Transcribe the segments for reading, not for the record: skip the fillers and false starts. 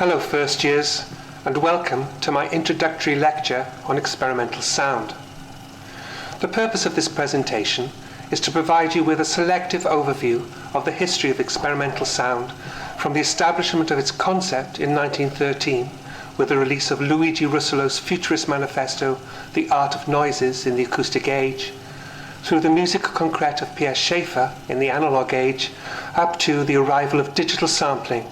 Hello first years, and welcome to my introductory lecture on experimental sound. The purpose of this presentation is to provide you with a selective overview of the history of experimental sound from the establishment of its concept in 1913 with the release of Luigi Russolo's Futurist manifesto, The Art of Noises in the Acoustic Age, through the musique concrète of Pierre Schaeffer in the analog age, up to the arrival of digital sampling,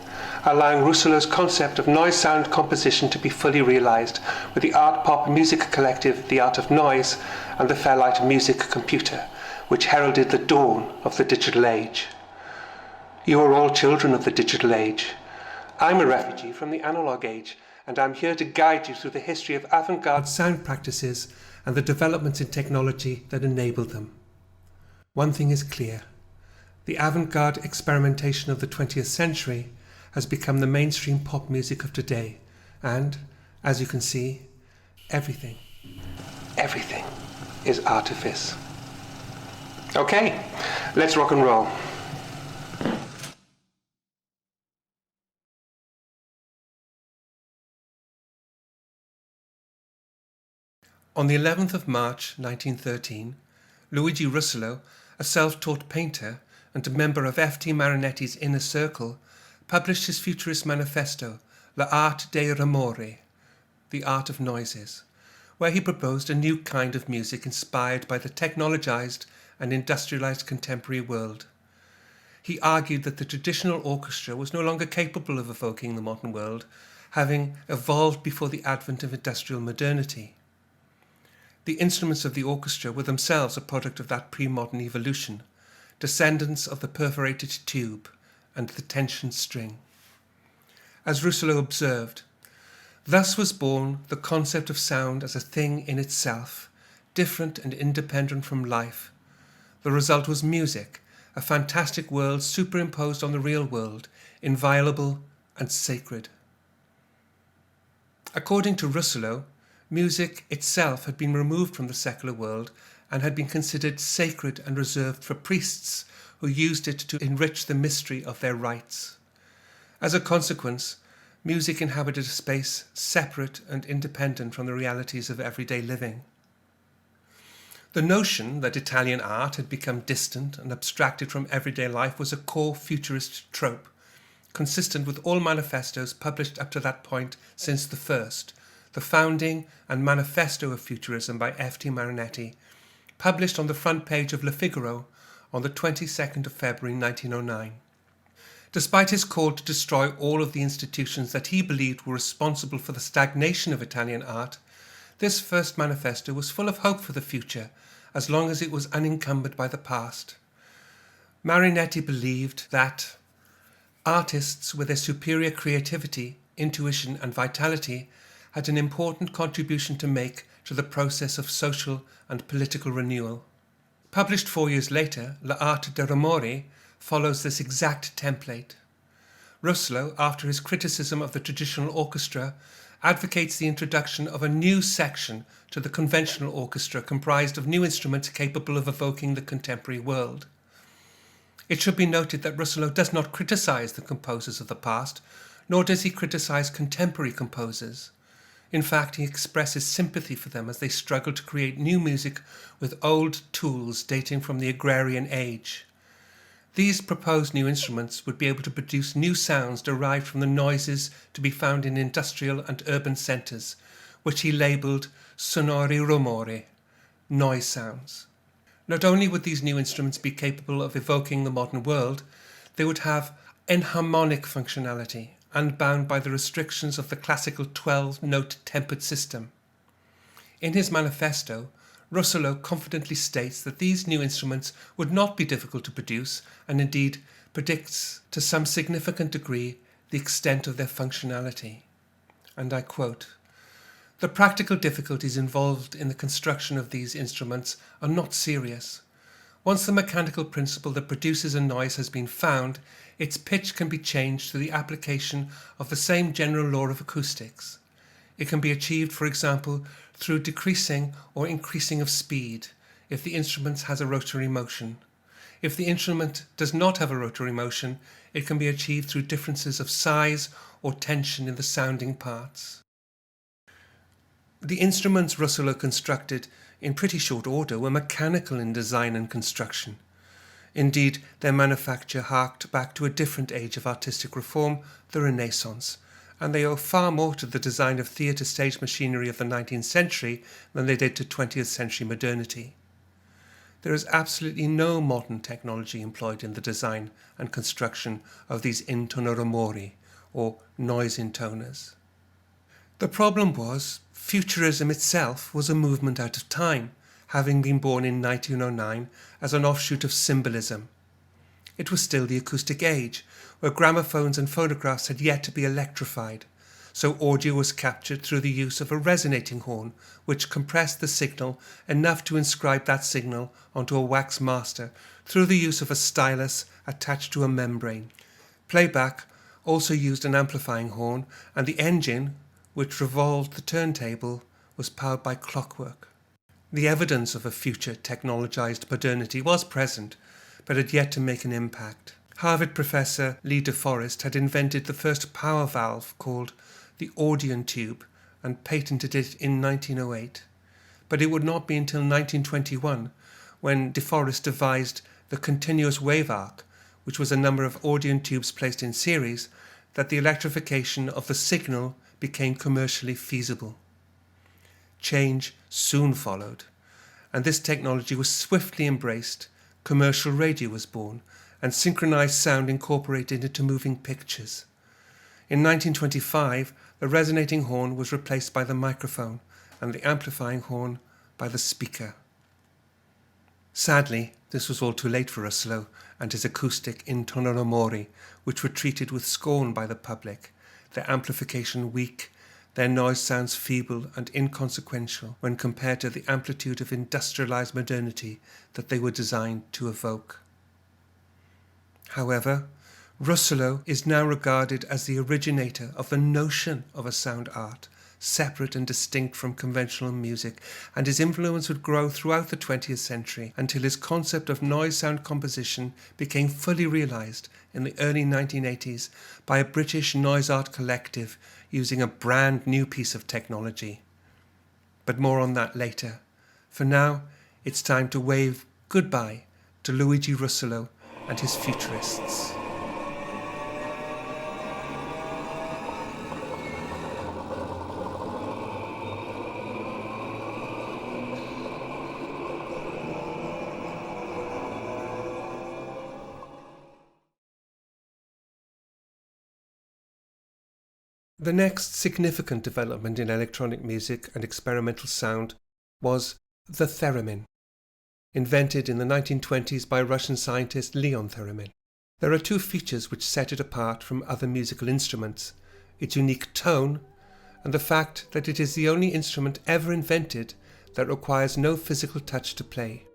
allowing Russolo's concept of noise-sound composition to be fully realized with the art pop music collective The Art of Noise and the Fairlight Music Computer, which heralded the dawn of the digital age. You are all children of the digital age. I'm a refugee from the analog age, and I'm here to guide you through the history of avant-garde sound practices and the developments in technology that enabled them. One thing is clear: the avant-garde experimentation of the 20th century has become the mainstream pop music of today, and, as you can see, everything is artifice. Okay, let's rock and roll. On the 11th of March 1913, Luigi Russolo, a self-taught painter and a member of F.T. Marinetti's inner circle, published his Futurist manifesto, L'Art dei Rumori, The Art of Noises, where he proposed a new kind of music inspired by the technologized and industrialized contemporary world. He argued that the traditional orchestra was no longer capable of evoking the modern world, having evolved before the advent of industrial modernity. The instruments of the orchestra were themselves a product of that pre-modern evolution, descendants of the perforated tube and the tension string. As Russolo observed, thus was born the concept of sound as a thing in itself, different and independent from life. The result was music, a fantastic world superimposed on the real world, inviolable and sacred. According to Russolo, music itself had been removed from the secular world and had been considered sacred and reserved for priests who used it to enrich the mystery of their rites. As a consequence, music inhabited a space separate and independent from the realities of everyday living. The notion that Italian art had become distant and abstracted from everyday life was a core futurist trope, consistent with all manifestos published up to that point since the first, the founding and manifesto of futurism by F.T. Marinetti, published on the front page of Le Figaro on the 22nd of February 1909. Despite his call to destroy all of the institutions that he believed were responsible for the stagnation of Italian art, this first manifesto was full of hope for the future, as long as it was unencumbered by the past. Marinetti believed that artists, with their superior creativity, intuition and vitality, had an important contribution to make to the process of social and political renewal. Published 4 years later, L'Art dei Rumori follows this exact template. Russolo, after his criticism of the traditional orchestra, advocates the introduction of a new section to the conventional orchestra comprised of new instruments capable of evoking the contemporary world. It should be noted that Russolo does not criticize the composers of the past, nor does he criticize contemporary composers. In fact, he expresses sympathy for them as they struggle to create new music with old tools dating from the agrarian age. These proposed new instruments would be able to produce new sounds derived from the noises to be found in industrial and urban centres, which he labelled sonori rumori, noise sounds. Not only would these new instruments be capable of evoking the modern world, they would have enharmonic functionality, unbound by the restrictions of the classical 12-note tempered system. In his manifesto, Russolo confidently states that these new instruments would not be difficult to produce, and indeed predicts to some significant degree the extent of their functionality. And I quote, "The practical difficulties involved in the construction of these instruments are not serious. Once the mechanical principle that produces a noise has been found, its pitch can be changed through the application of the same general law of acoustics. It can be achieved, for example, through decreasing or increasing of speed, if the instrument has a rotary motion. If the instrument does not have a rotary motion, it can be achieved through differences of size or tension in the sounding parts. The instruments Russolo constructed in pretty short order were mechanical in design and construction. Indeed, their manufacture harked back to a different age of artistic reform, the Renaissance, and they owe far more to the design of theatre stage machinery of the 19th century than they did to 20th century modernity. There is absolutely no modern technology employed in the design and construction of these intonoromori, or noise intoners. The problem was, Futurism itself was a movement out of time, having been born in 1909 as an offshoot of symbolism. It was still the acoustic age, where gramophones and phonographs had yet to be electrified, so audio was captured through the use of a resonating horn, which compressed the signal enough to inscribe that signal onto a wax master through the use of a stylus attached to a membrane. Playback also used an amplifying horn, and the engine, which revolved the turntable, was powered by clockwork. The evidence of a future technologized modernity was present, but had yet to make an impact. Harvard professor Lee DeForest had invented the first power valve called the Audion tube and patented it in 1908. But it would not be until 1921 when DeForest devised the continuous wave arc, which was a number of Audion tubes placed in series, that the electrification of the signal became commercially feasible. Change soon followed, and this technology was swiftly embraced. Commercial radio was born, and synchronized sound incorporated into moving pictures. In 1925, the resonating horn was replaced by the microphone, and the amplifying horn by the speaker. Sadly, this was all too late for Russolo and his acoustic intonoromori, which were treated with scorn by the public, their amplification weak, their noise sounds feeble and inconsequential when compared to the amplitude of industrialized modernity that they were designed to evoke. However, Russolo is now regarded as the originator of the notion of a sound art, separate and distinct from conventional music, and his influence would grow throughout the 20th century until his concept of noise sound composition became fully realized in the early 1980s by a British noise art collective using a brand new piece of technology. But more on that later. For now, it's time to wave goodbye to Luigi Russolo and his futurists. The next significant development in electronic music and experimental sound was the theremin, invented in the 1920s by Russian scientist Leon Theremin. There are two features which set it apart from other musical instruments: its unique tone and the fact that it is the only instrument ever invented that requires no physical touch to play.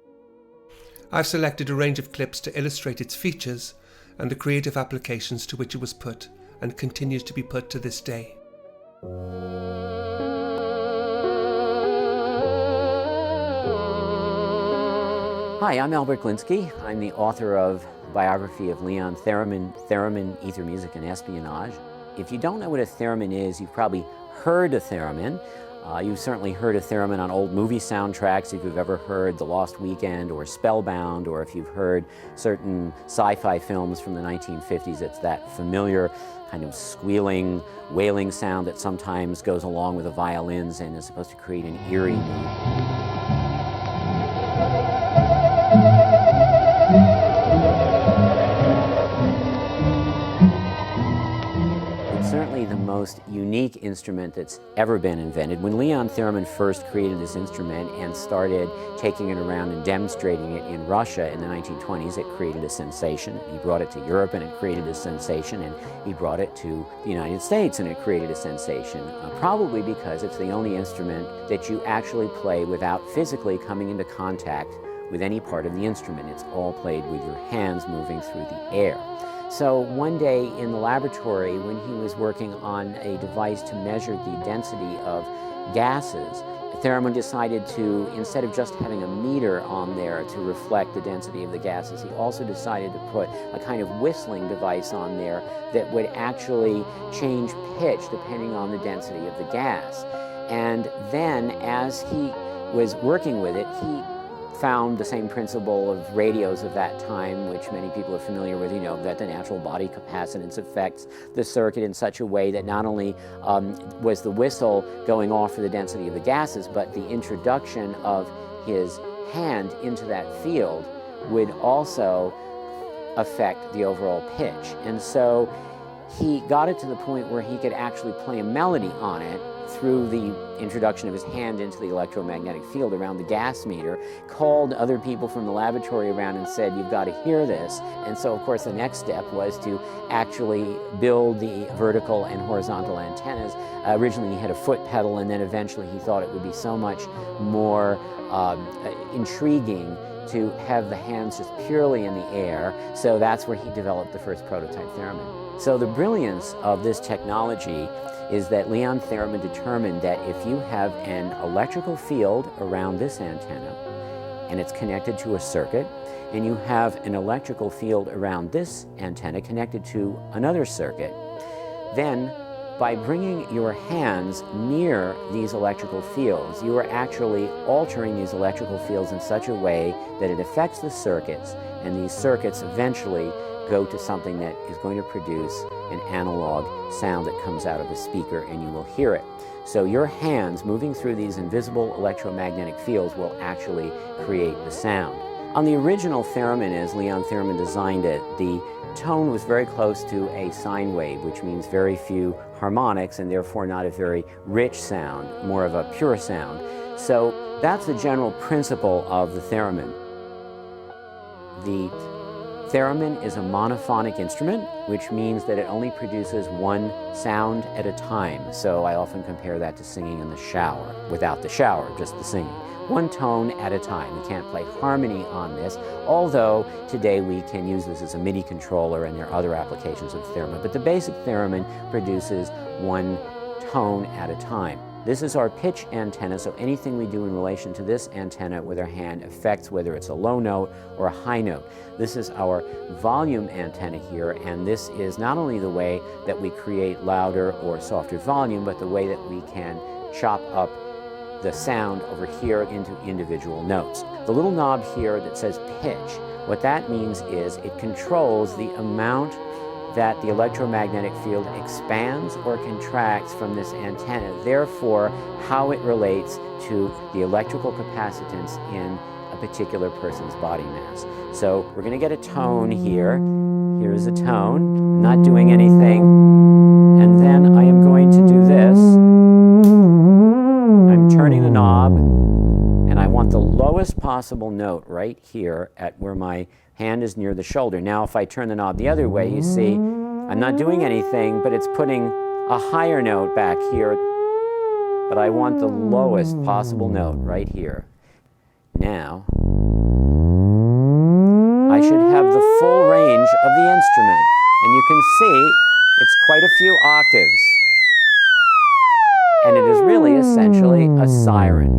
I've selected a range of clips to illustrate its features and the creative applications to which it was put and continues to be put to this day. Hi, I'm Albert Glinsky. I'm the author of the biography of Leon Theremin, Theremin, Ether Music and Espionage. If you don't know what a theremin is, you've probably heard a theremin. You've certainly heard a theremin on old movie soundtracks if you've ever heard The Lost Weekend or Spellbound, or if you've heard certain sci-fi films from the 1950s. It's that familiar kind of squealing, wailing sound that sometimes goes along with the violins and is supposed to create an eerie mood. Certainly the most unique instrument that's ever been invented. When Leon Theremin first created this instrument and started taking it around and demonstrating it in Russia in the 1920s, it created a sensation. He brought it to Europe and it created a sensation, and he brought it to the United States and it created a sensation, probably because it's the only instrument that you actually play without physically coming into contact with any part of the instrument. It's all played with your hands moving through the air. So one day in the laboratory, when he was working on a device to measure the density of gases, theremin decided to, instead of just having a meter on there to reflect the density of the gases, he also decided to put a kind of whistling device on there that would actually change pitch depending on the density of the gas. And then as he was working with it, he found the same principle of radios of that time, which many people are familiar with, that the natural body capacitance affects the circuit in such a way that not only was the whistle going off for the density of the gases, but the introduction of his hand into that field would also affect the overall pitch. And so he got it to the point where he could actually play a melody on it through the introduction of his hand into the electromagnetic field around the gas meter, called other people from the laboratory around and said, "You've got to hear this." And so, of course, the next step was to actually build the vertical and horizontal antennas. Originally, he had a foot pedal, and then eventually he thought it would be so much more intriguing to have the hands just purely in the air. So that's where he developed the first prototype theremin. So the brilliance of this technology is that Leon Theremin determined that if you have an electrical field around this antenna and it's connected to a circuit, and you have an electrical field around this antenna connected to another circuit, then by bringing your hands near these electrical fields, you are actually altering these electrical fields in such a way that it affects the circuits, and these circuits eventually go to something that is going to produce an analog sound that comes out of the speaker, and you will hear it. So your hands moving through these invisible electromagnetic fields will actually create the sound. On the original theremin, as Leon Theremin designed it, the tone was very close to a sine wave, which means very few harmonics and therefore not a very rich sound, more of a pure sound. So that's the general principle of the theremin. The theremin is a monophonic instrument, which means that it only produces one sound at a time. So I often compare that to singing in the shower, without the shower, just the singing. One tone at a time. We can't play harmony on this, although today we can use this as a MIDI controller and there are other applications of theremin. But the basic theremin produces one tone at a time. This is our pitch antenna, so anything we do in relation to this antenna with our hand affects whether it's a low note or a high note. This is our volume antenna here, and this is not only the way that we create louder or softer volume, but the way that we can chop up the sound over here into individual notes. The little knob here that says pitch, what that means is it controls the amount that the electromagnetic field expands or contracts from this antenna, therefore how it relates to the electrical capacitance in a particular person's body mass. So we're going to get a tone here. Here's a tone. I'm not doing anything. And then I am going to do this. I'm turning the knob, and I want the lowest possible note right here at where my hand is near the shoulder. Now if I turn the knob the other way, you see I'm not doing anything, but it's putting a higher note back here. But I want the lowest possible note right here. Now, I should have the full range of the instrument. And you can see it's quite a few octaves. And it is really essentially a siren.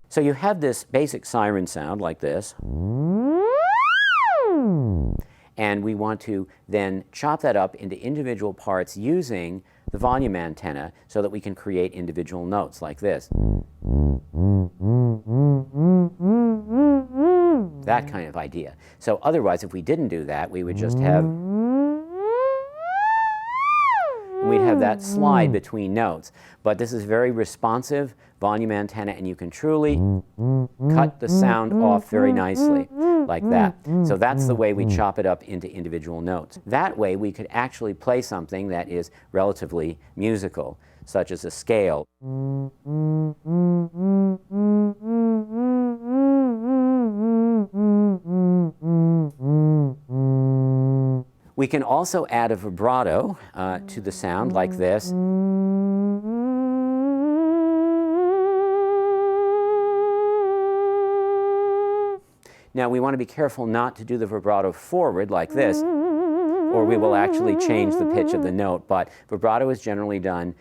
So you have this basic siren sound like this. And we want to then chop that up into individual parts using the volume antenna so that we can create individual notes like this. That kind of idea. So otherwise, if we didn't do that, we would just have, and we'd have that slide between notes. But this is very responsive volume antenna, and you can truly cut the sound off very nicely, like that. So that's the way we chop it up into individual notes. That way we could actually play something that is relatively musical, such as a scale. We can also add a vibrato to the sound like this. Now we want to be careful not to do the vibrato forward like this, or we will actually change the pitch of the note, but vibrato is generally done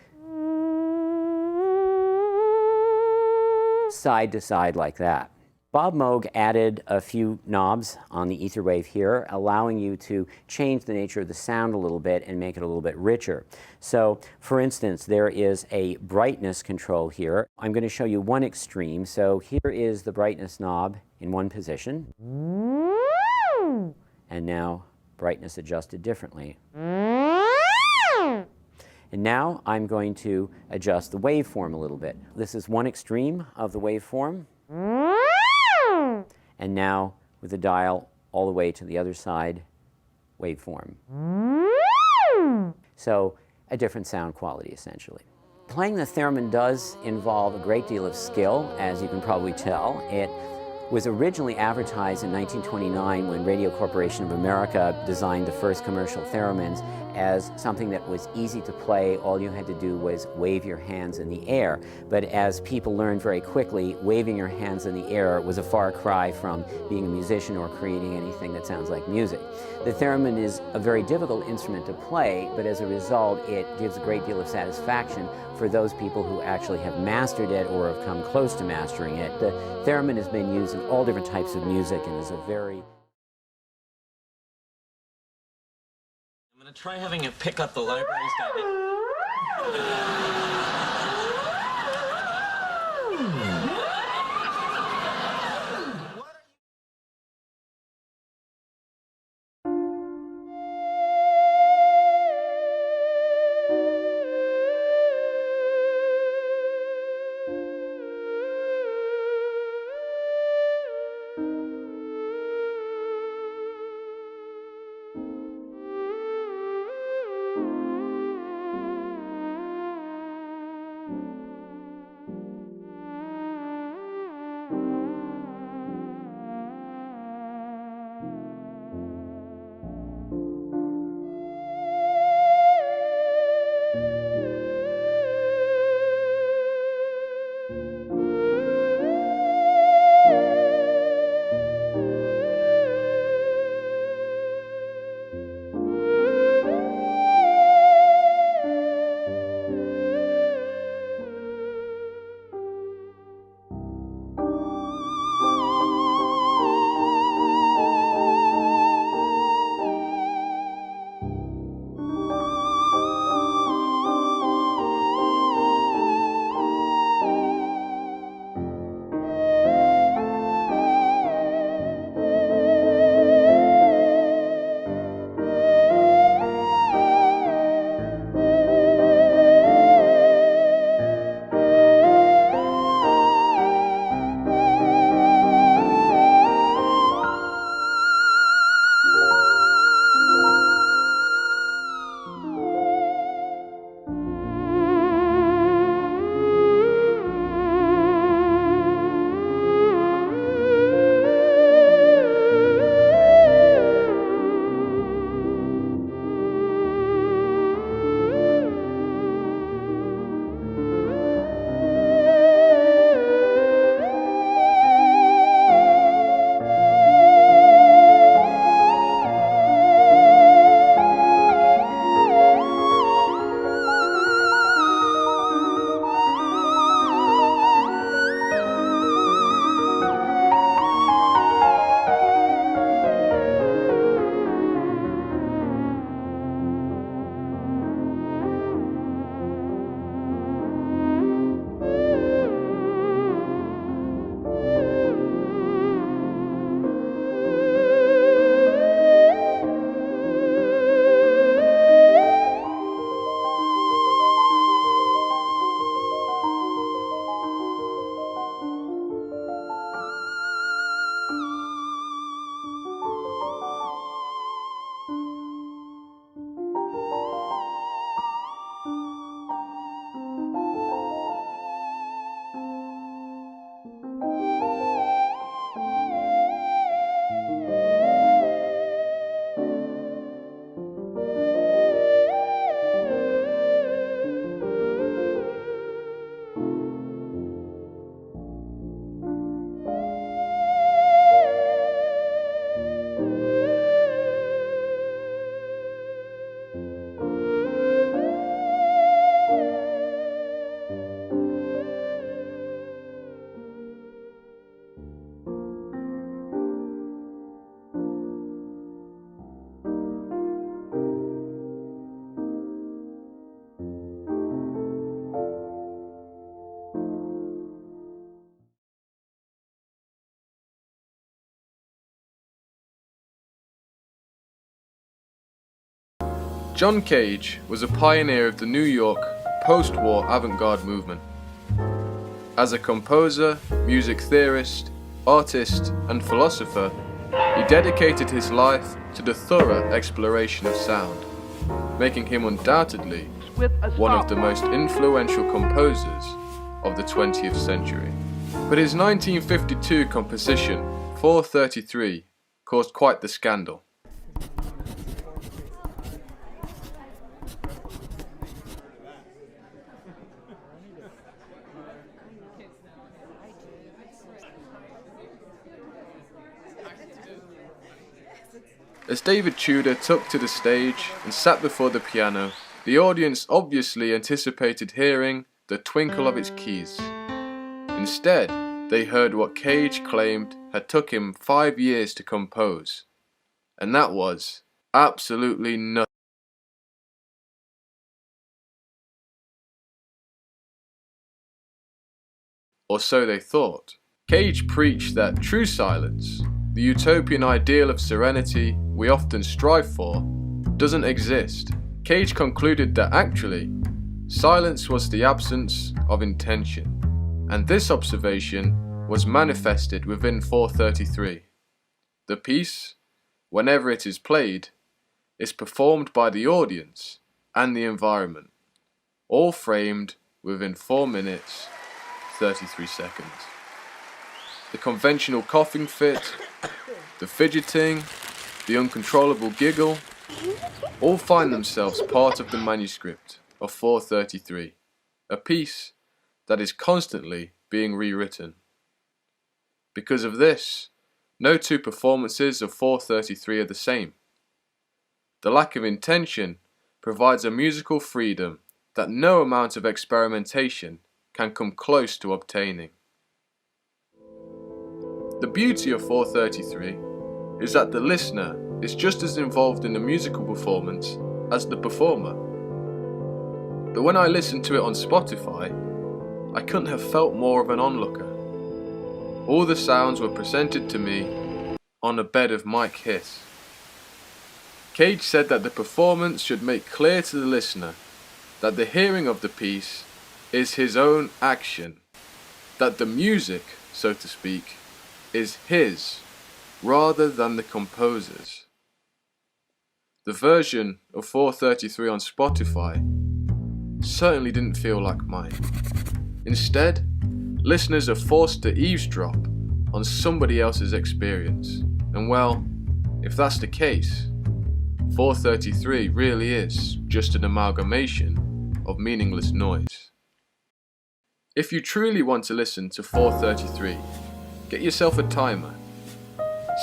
side to side like that. Bob Moog added a few knobs on the ether wave here, allowing you to change the nature of the sound a little bit and make it a little bit richer. So, for instance, there is a brightness control here. I'm going to show you one extreme. So here is the brightness knob in one position. And now brightness adjusted differently. And now I'm going to adjust the waveform a little bit. This is one extreme of the waveform. And now with the dial all the way to the other side, waveform. So a different sound quality, essentially. Playing the theremin does involve a great deal of skill, as you can probably tell. It was originally advertised in 1929 when Radio Corporation of America designed the first commercial theremins as something that was easy to play. All you had to do was wave your hands in the air. But as people learned very quickly, waving your hands in the air was a far cry from being a musician or creating anything that sounds like music. The theremin is a very difficult instrument to play, but as a result, it gives a great deal of satisfaction for those people who actually have mastered it or have come close to mastering it. The theremin has been used in all different types of music and is a very... I'm going to try having it pick up the library's dynamic. John Cage was a pioneer of the New York post-war avant-garde movement. As a composer, music theorist, artist, and philosopher, he dedicated his life to the thorough exploration of sound, making him undoubtedly one of the most influential composers of the 20th century. But his 1952 composition, 433, caused quite the scandal. As David Tudor took to the stage and sat before the piano, the audience obviously anticipated hearing the twinkle of its keys. Instead, they heard what Cage claimed had took him 5 years to compose, and that was absolutely nothing. Or so they thought. Cage preached that true silence, the utopian ideal of serenity we often strive for, doesn't exist. Cage concluded that actually, silence was the absence of intention, and this observation was manifested within 433. The piece, whenever it is played, is performed by the audience and the environment, all framed within 4 minutes, 33 seconds. The conventional coughing fit, the fidgeting, the uncontrollable giggle, all find themselves part of the manuscript of 433, a piece that is constantly being rewritten. Because of this, no two performances of 433 are the same. The lack of intention provides a musical freedom that no amount of experimentation can come close to obtaining. The beauty of 433 is that the listener is just as involved in the musical performance as the performer. But when I listened to it on Spotify, I couldn't have felt more of an onlooker. All the sounds were presented to me on a bed of mic hiss. Cage said that the performance should make clear to the listener that the hearing of the piece is his own action, that the music, so to speak, is his rather than the composer's. The version of 433 on Spotify certainly didn't feel like mine. Instead, listeners are forced to eavesdrop on somebody else's experience. And well, if that's the case, 433 really is just an amalgamation of meaningless noise. If you truly want to listen to 433, get yourself a timer.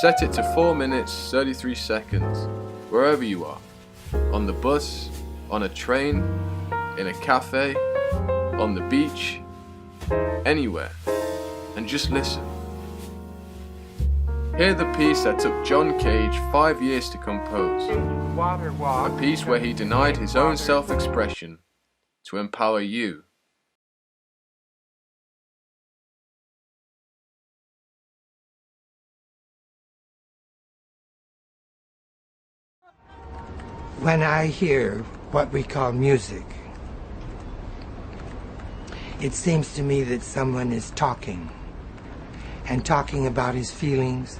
Set it to 4 minutes 33 seconds, wherever you are. On the bus, on a train, in a cafe, on the beach, anywhere. And just listen. Hear the piece that took John Cage 5 years to compose. A piece where he denied his own self-expression to empower you. When I hear what we call music, it seems to me that someone is talking, and talking about his feelings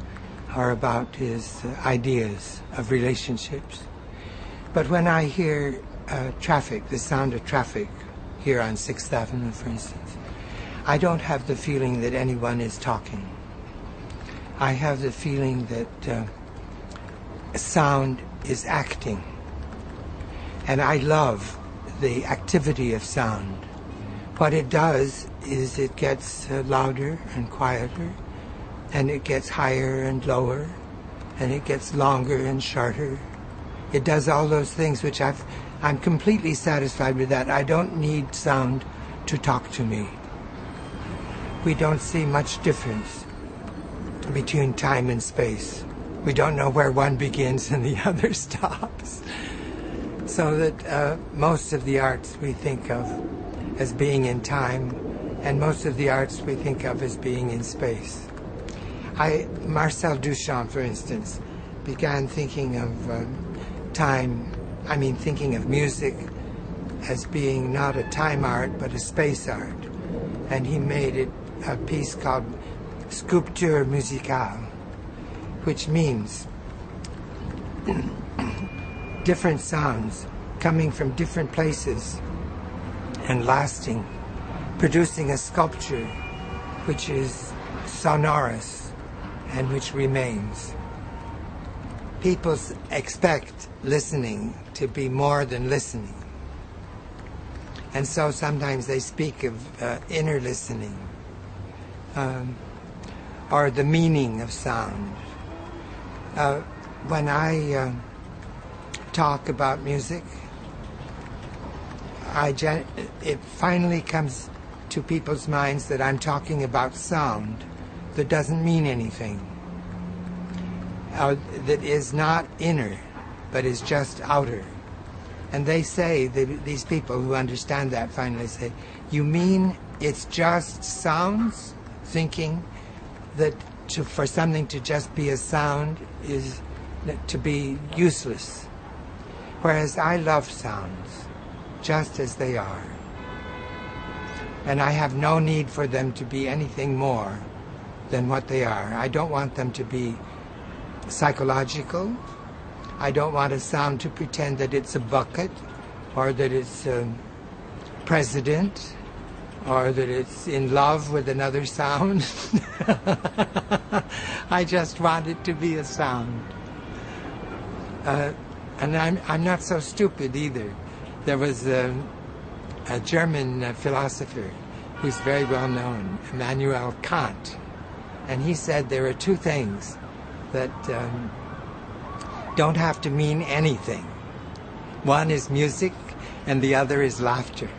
or about his ideas of relationships. But when I hear traffic, the sound of traffic here on 6th Avenue, for instance, I don't have the feeling that anyone is talking. I have the feeling that sound is acting. And I love the activity of sound. What it does is it gets louder and quieter, and it gets higher and lower, and it gets longer and shorter. It does all those things which I'm completely satisfied with that. I don't need sound to talk to me. We don't see much difference between time and space. We don't know where one begins and the other stops. So that most of the arts we think of as being in time, and most of the arts we think of as being in space. Marcel Duchamp, for instance, began thinking of time thinking of music as being not a time art but a space art. And he made it a piece called Sculpture Musicale, which means different sounds coming from different places and lasting, producing a sculpture which is sonorous and which remains. People expect listening to be more than listening. And so sometimes they speak of inner listening, or the meaning of sound. When I talk about music, it finally comes to people's minds that I'm talking about sound that doesn't mean anything, that is not inner, but is just outer. And they say, these people who understand that finally say, you mean it's just sounds? Thinking that for something to just be a sound is to be useless. Whereas I love sounds just as they are. And I have no need for them to be anything more than what they are. I don't want them to be psychological. I don't want a sound to pretend that it's a bucket, or that it's a president, or that it's in love with another sound. I just want it to be a sound. And I'm not so stupid either. There was a German philosopher who's very well known, Immanuel Kant, and he said there are two things that don't have to mean anything. One is music, and the other is laughter.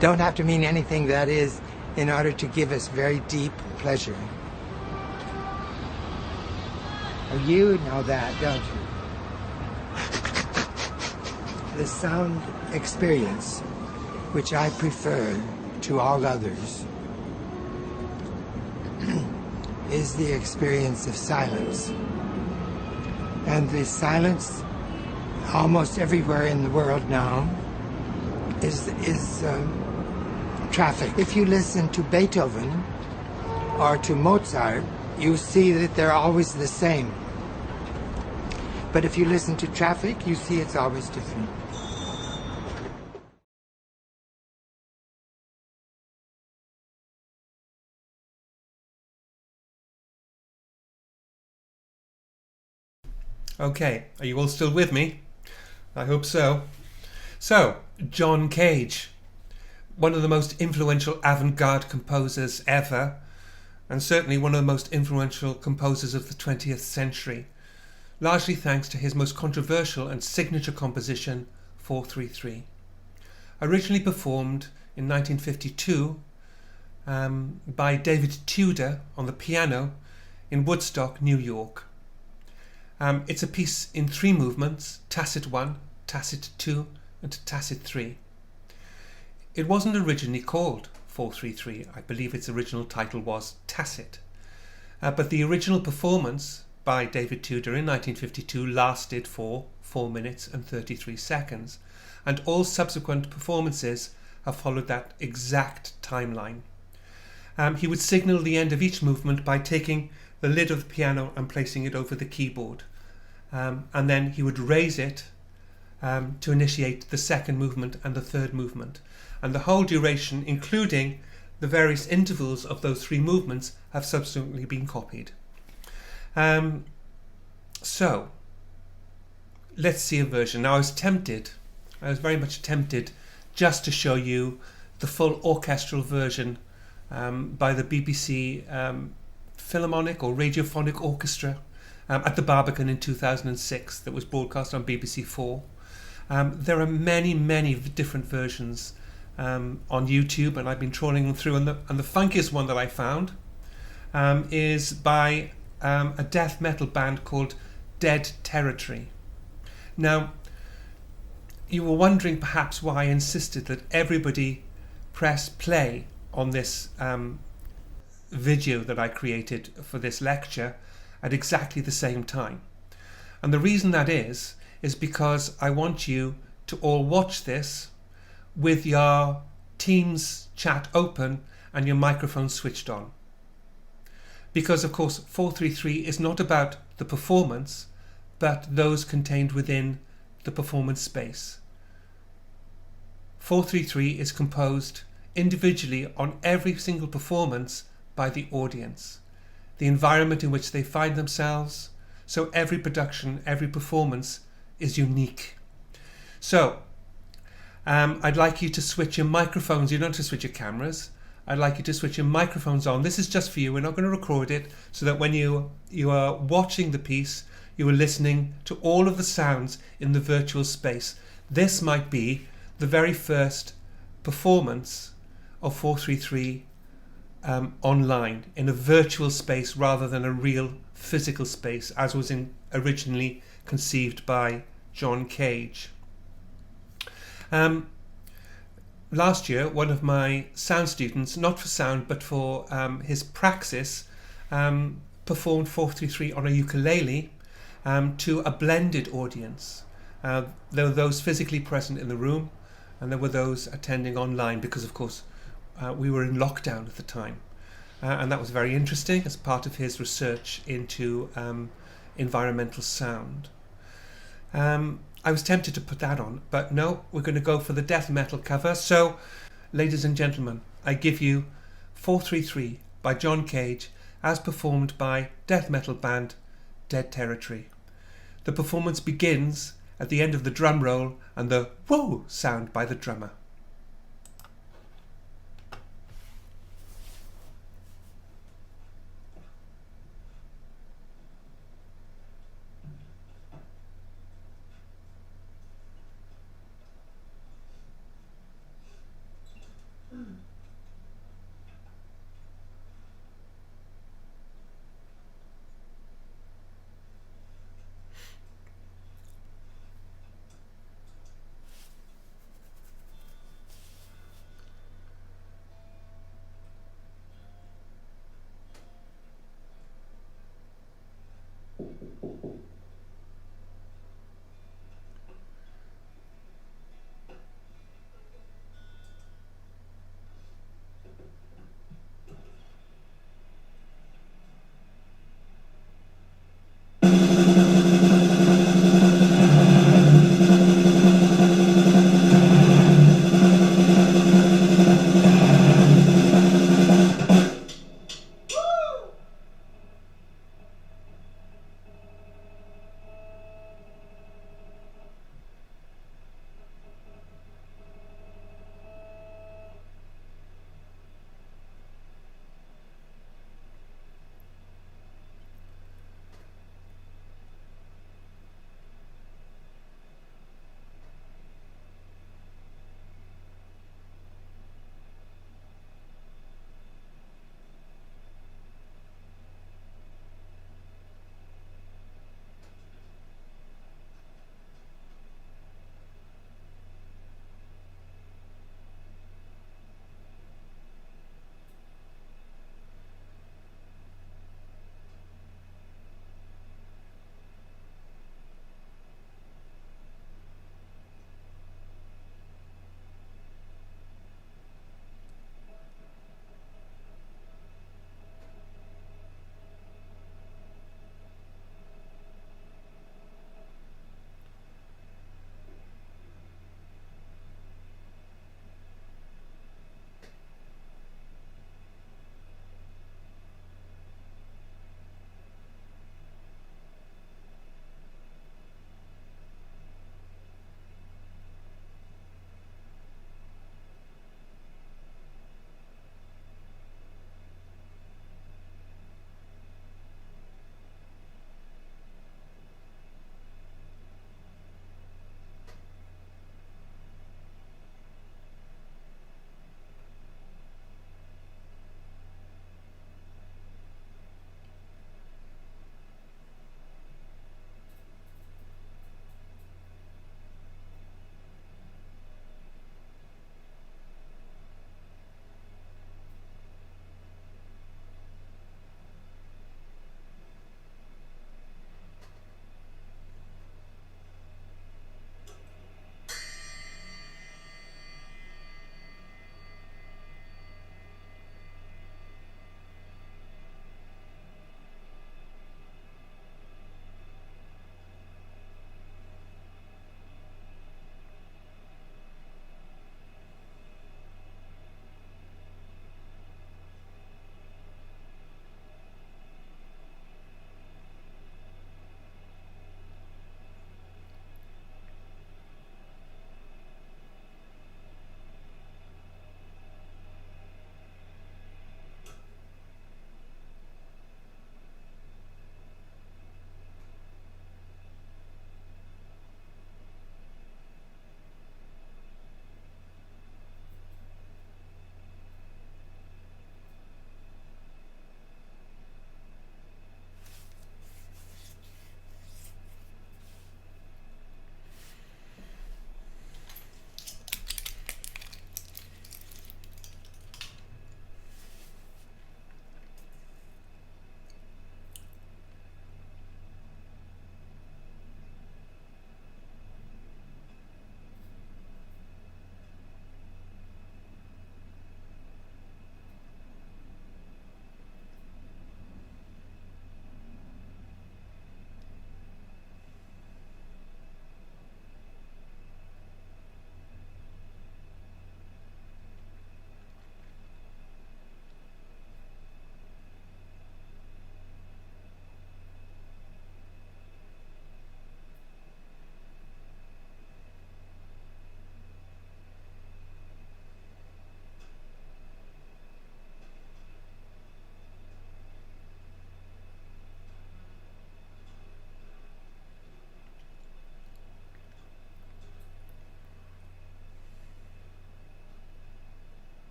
Don't have to mean anything, that is, in order to give us very deep pleasure. Oh, you know that, don't you? The sound experience, which I prefer to all others, is the experience of silence. And the silence almost everywhere in the world now is traffic. If you listen to Beethoven or to Mozart, you see that they're always the same. But if you listen to traffic, you see it's always different. Okay, are you all still with me? I hope so. So, John Cage, one of the most influential avant-garde composers ever, and certainly one of the most influential composers of the 20th century, largely thanks to his most controversial and signature composition, 433. Originally performed in 1952 by David Tudor on the piano in Woodstock, New York. It's a piece in 3 movements, Tacit 1, Tacit 2 and Tacit 3. It wasn't originally called 433. I believe its original title was Tacit. But the original performance by David Tudor in 1952 lasted for 4 minutes and 33 seconds, and all subsequent performances have followed that exact timeline. He would signal the end of each movement by taking the lid of the piano and placing it over the keyboard. And then he would raise it to initiate the second movement and the third movement. And the whole duration, including the various intervals of those 3 movements, have subsequently been copied. So, let's see a version. Now I was very much tempted just to show you the full orchestral version by the BBC Philharmonic or Radiophonic Orchestra at the Barbican in 2006 that was broadcast on BBC 4. There are many, many different versions on YouTube, and I've been trawling them through, and the funkiest one that I found is by a death metal band called Dead Territory. Now, you were wondering perhaps why I insisted that everybody press play on this video that I created for this lecture at exactly the same time. And the reason that is because I want you to all watch this with your Teams chat open and your microphone switched on. Because of course 433 is not about the performance, but those contained within the performance space. 433 is composed individually on every single performance by the audience, the environment in which they find themselves. So every production, every performance is unique. So I'd like you to switch your microphones. You don't have to switch your cameras. I'd like you to switch your microphones on. This is just for you. We're not going to record it, so that when you are watching the piece, you are listening to all of the sounds in the virtual space. This might be the very first performance of 433 online in a virtual space rather than a real physical space, as was originally conceived by John Cage. Last year, one of my sound students, not for sound but for his praxis, performed 433 on a ukulele to a blended audience. There were those physically present in the room, and there were those attending online, because of course we were in lockdown at the time. And that was very interesting as part of his research into environmental sound. I was tempted to put that on, but no, we're going to go for the death metal cover. So, ladies and gentlemen, I give you 433 by John Cage as performed by death metal band Dead Territory. The performance begins at the end of the drum roll and the whoa sound by the drummer.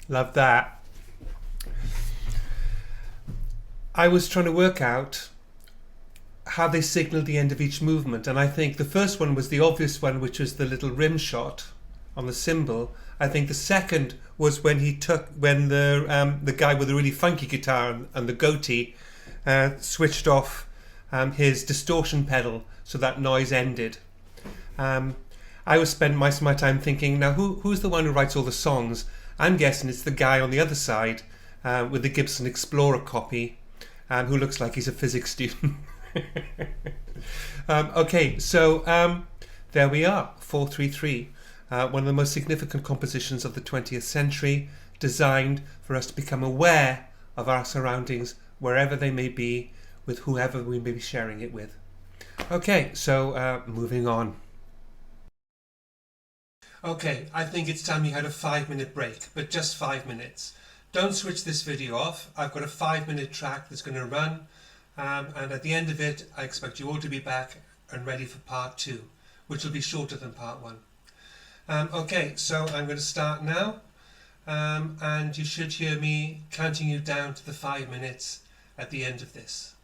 Love that. I was trying to work out how they signalled the end of each movement, and I think the first one was the obvious one, which was the little rim shot on the cymbal. I think the second was when the guy with the really funky guitar and the goatee switched off his distortion pedal, so that noise ended. I always spend most of my time thinking, now who's the one who writes all the songs? I'm guessing it's the guy on the other side with the Gibson Explorer copy, who looks like he's a physics student. Okay, so there we are, 433, one of the most significant compositions of the 20th century, designed for us to become aware of our surroundings, wherever they may be, with whoever we may be sharing it with. Okay, so moving on. Okay, I think it's time you had a 5-minute break, but just 5 minutes. Don't switch this video off. I've got a 5-minute track that's going to run, and at the end of it, I expect you all to be back and ready for part 2, which will be shorter than part 1. Okay, so I'm going to start now, and you should hear me counting you down to the 5 minutes at the end of this.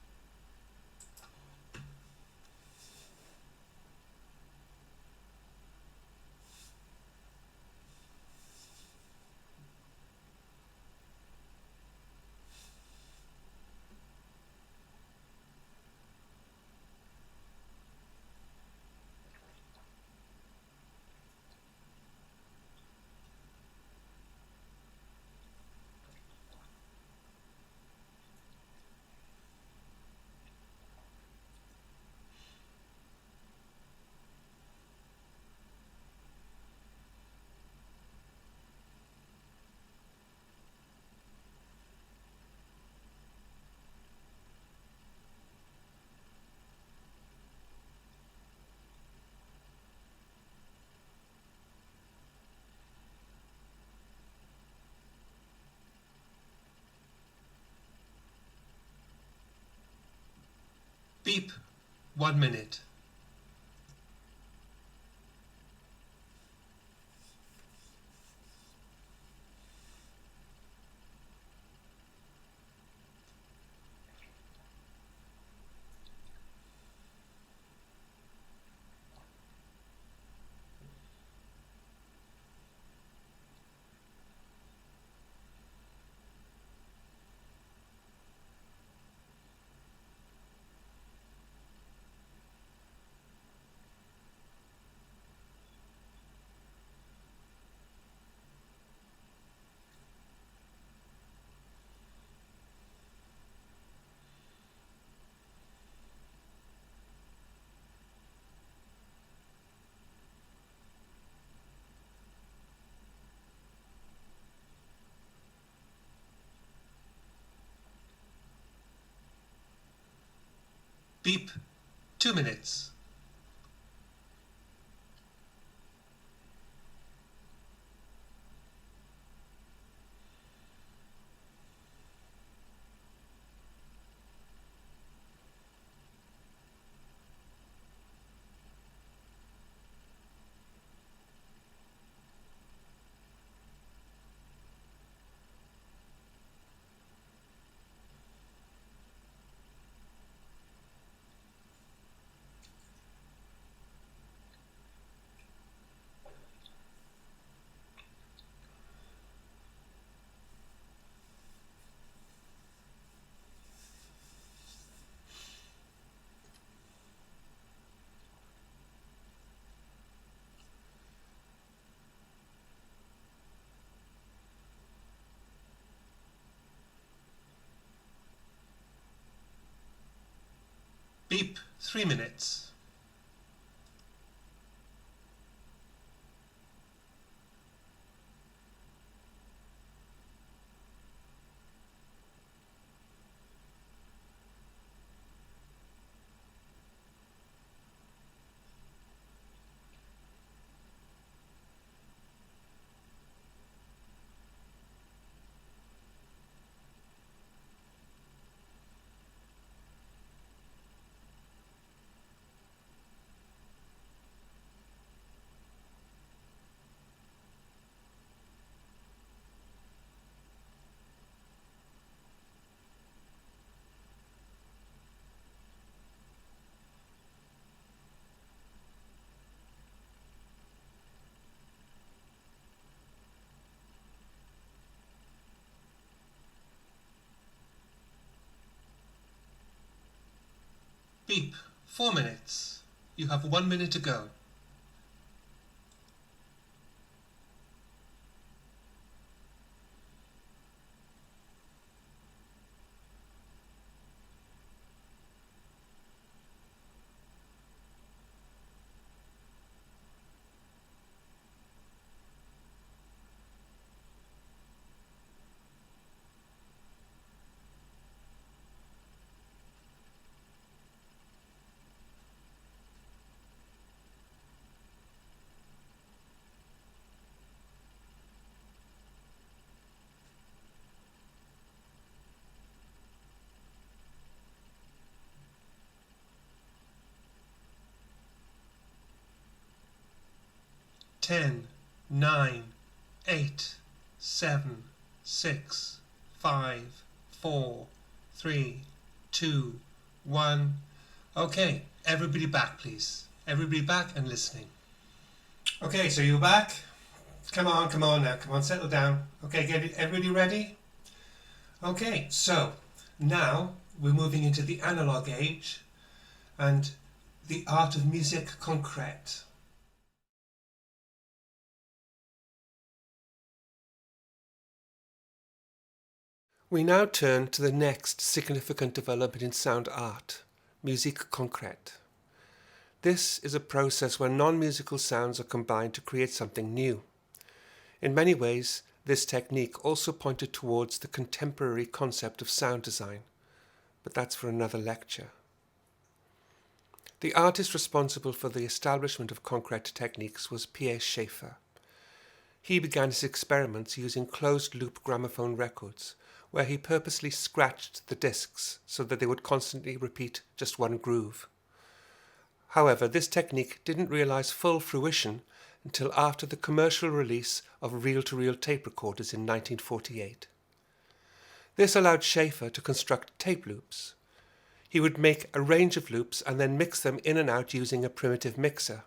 Beep, 1 minute. Beep, 2 minutes. Beep, 3 minutes. Beep. 4 minutes. You have 1 minute to go. Ten, 9, 8, 7, 6, 5, 4, 3, 2, 1. Okay, everybody back, please. Everybody back and listening. Okay, so you're back. Come on now. Come on, settle down. Okay, get it, everybody ready? Okay, so now we're moving into the analog age and the art of musique concrète. We now turn to the next significant development in sound art, musique concrète. This is a process where non-musical sounds are combined to create something new. In many ways, this technique also pointed towards the contemporary concept of sound design, but that's for another lecture. The artist responsible for the establishment of concrète techniques was Pierre Schaeffer. He began his experiments using closed-loop gramophone records, where he purposely scratched the discs so that they would constantly repeat just one groove. However, this technique didn't realize full fruition until after the commercial release of reel-to-reel tape recorders in 1948. This allowed Schaeffer to construct tape loops. He would make a range of loops and then mix them in and out using a primitive mixer.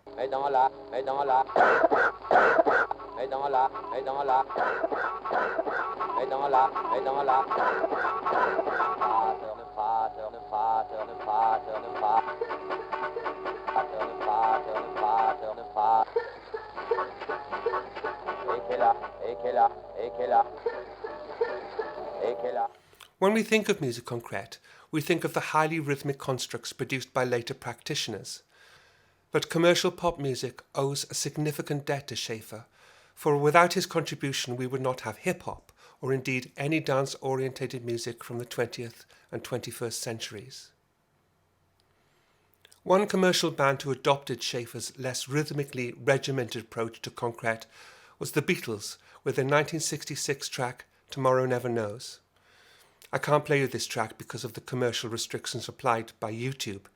When we think of musique concrète, we think of the highly rhythmic constructs produced by later practitioners. But commercial pop music owes a significant debt to Schaeffer, for without his contribution we would not have hip-hop, or indeed any dance-orientated music from the 20th and 21st centuries. One commercial band who adopted Schaeffer's less rhythmically regimented approach to concrète was the Beatles, with their 1966 track Tomorrow Never Knows. I can't play you this track because of the commercial restrictions applied by YouTube.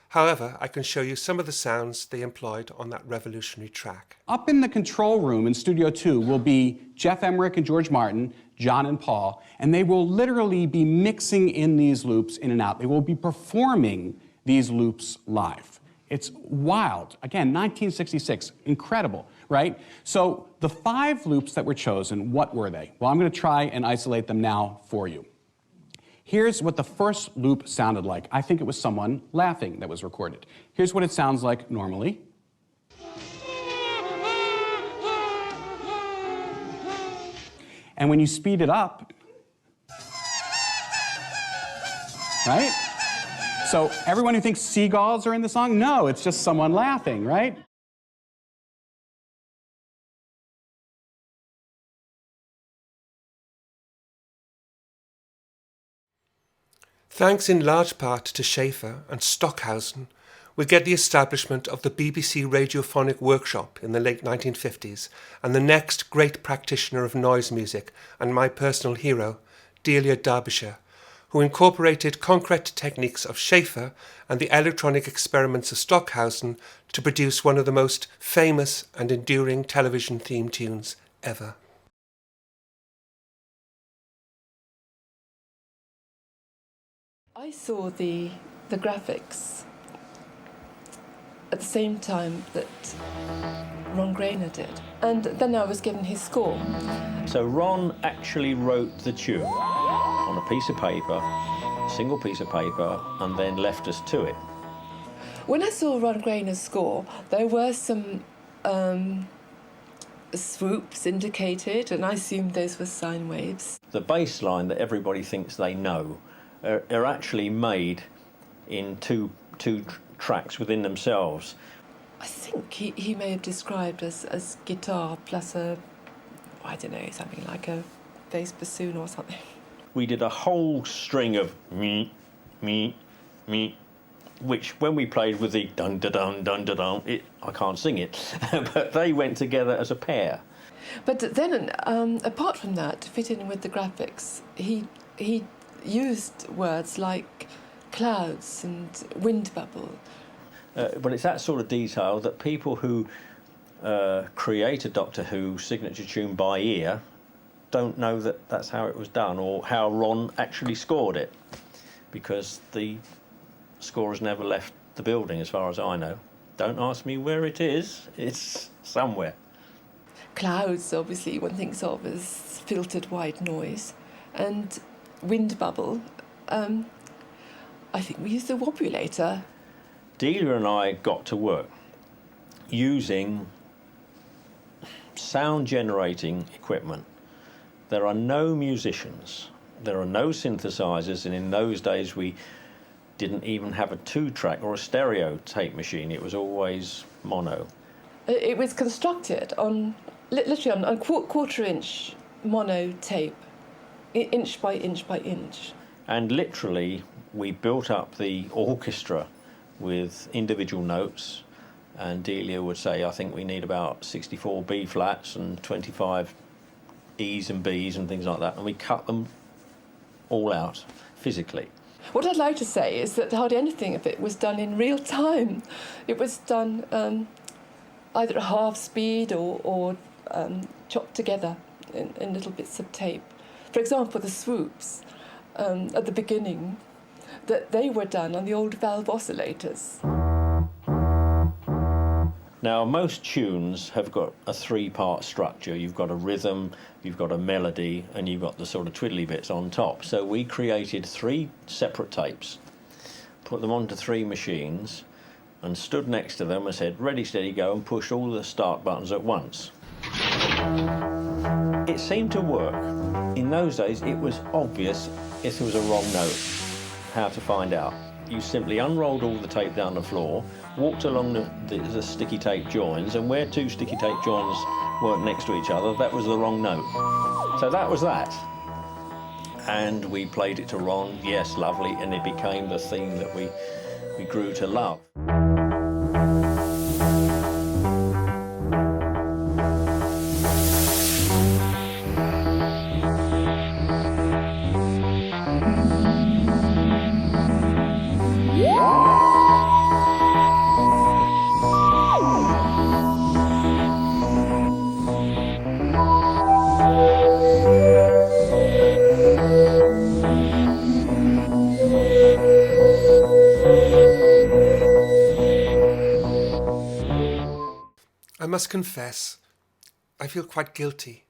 However, I can show you some of the sounds they employed on that revolutionary track. Up in the control room in Studio 2 will be Jeff Emmerich and George Martin, John and Paul, and they will literally be mixing in these loops in and out. They will be performing these loops live. It's wild. Again, 1966, incredible, right? So the 5 loops that were chosen, what were they? Well, I'm going to try and isolate them now for you. Here's what the first loop sounded like. I think it was someone laughing that was recorded. Here's what it sounds like normally. And when you speed it up, right? So everyone who thinks seagulls are in the song, no, it's just someone laughing, right? Thanks in large part to Schaeffer and Stockhausen, we get the establishment of the BBC Radiophonic Workshop in the late 1950s and the next great practitioner of noise music and my personal hero, Delia Derbyshire, who incorporated concrète techniques of Schaeffer and the electronic experiments of Stockhausen to produce one of the most famous and enduring television theme tunes ever. I saw the graphics at the same time that Ron Grainer did, and then I was given his score. So Ron actually wrote the tune on a piece of paper, a single piece of paper, and then left us to it. When I saw Ron Grainer's score, there were some swoops indicated, and I assumed those were sine waves. The bass line that everybody thinks they know are actually made in two tracks within themselves. I think he may have described as guitar plus a, I don't know, something like a bass bassoon or something. We did a whole string of me, which when we played with the dun da dun dun da dun, I can't sing it, but they went together as a pair. But then, apart from that, to fit in with the graphics, he used words like clouds and wind bubble. But it's that sort of detail that people who create a Doctor Who signature tune by ear don't know that that's how it was done, or how Ron actually scored it, because the score has never left the building as far as I know. Don't ask me where it is, it's somewhere. Clouds, obviously, one thinks of as filtered white noise, and wind bubble, I think we used the wobulator. Delia and I got to work using sound generating equipment. There are no musicians, there are no synthesizers, and in those days we didn't even have a 2-track or a stereo tape machine. It was always mono. It was constructed on, literally on quarter-inch mono tape, inch by inch by inch. And literally we built up the orchestra with individual notes, and Delia would say, I think we need about 64 B flats and 25 E's and B's and things like that, and we cut them all out physically. What I'd like to say is that hardly anything of it was done in real time. It was done either at half speed or chopped together in little bits of tape. For example, the swoops at the beginning, that they were done on the old valve oscillators. Now, most tunes have got a 3-part structure. You've got a rhythm, you've got a melody, and you've got the sort of twiddly bits on top. So we created 3 separate tapes, put them onto 3 machines, and stood next to them and said, ready, steady, go, and pushed all the start buttons at once. It seemed to work. In those days, it was obvious if there was a wrong note, how to find out. You simply unrolled all the tape down the floor, walked along the sticky tape joins, and where 2 sticky tape joins weren't next to each other, that was the wrong note. So that was that. And we played it to Ron, yes, lovely, and it became the theme that we grew to love. I must confess, I feel quite guilty